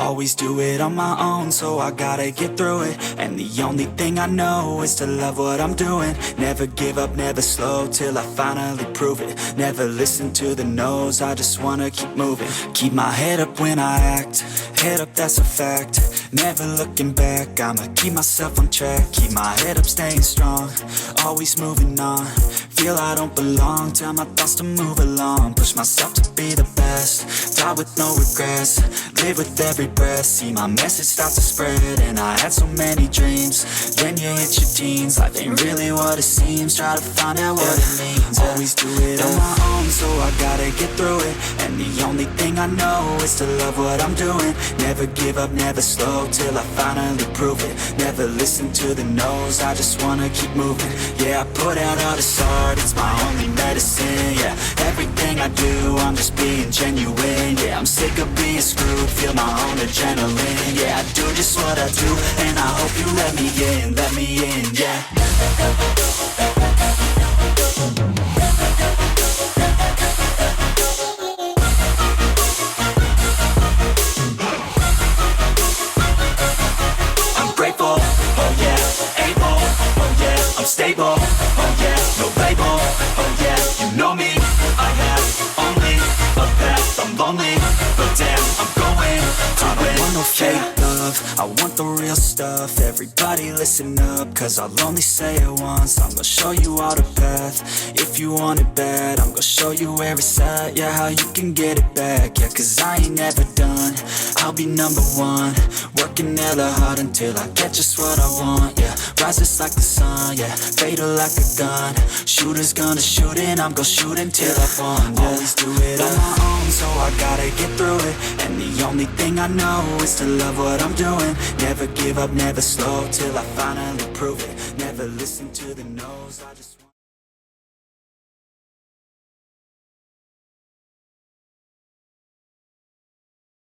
Always do it on my own, so I gotta get through it. And the only thing I know is to love what I'm doing. Never give up, never slow, till I finally prove it. Never listen to the no's, I just wanna keep moving. Keep my head up when I act, head up, that's a fact. Never looking back, I'ma keep myself on track. Keep my head up, staying strong, always moving on. Feel I don't belong, tell my thoughts to move along. Push myself to be the best, die with no regrets. Live with every breath, see my message start to spread. And I had so many dreams, then you hit your teens. Life ain't really what it seems, try to find out what it means. Always do it on my own, so I gotta get through it. And the only thing I know is to love what I'm doing. Never give up, never slow, till I finally prove it. Never listen to the no's, I just wanna keep moving. Yeah, I put out all this art, it's my only medicine. Yeah, everything I do, I'm just being genuine. Yeah, I'm sick of being screwed, feel my own adrenaline. Yeah, I do just what I do, and I hope you let me in, yeah. I'm stable, oh yeah, no label, oh yeah, you know me. I have only a path, I'm lonely, but damn, I'm going to win. I don't want no fake love, I want the real stuff. Everybody listen up, cause I'll only say it once. I'm gonna show you all the path, if you want it bad. I'm gonna show you where it's at, yeah, how you can get it back. Yeah, cause I ain't never done, I'll be number one. Working hella hard until I get just what I want, yeah. Rises like the sun, yeah, fatal like a gun. Shooter's gonna shoot and I'm gonna shoot until I won, yeah. Always do it on my own, so I gotta get through it. And the only thing I know is to love what I'm doing. Never give up, never slow, till I finally prove it. Never listen to the no's, I just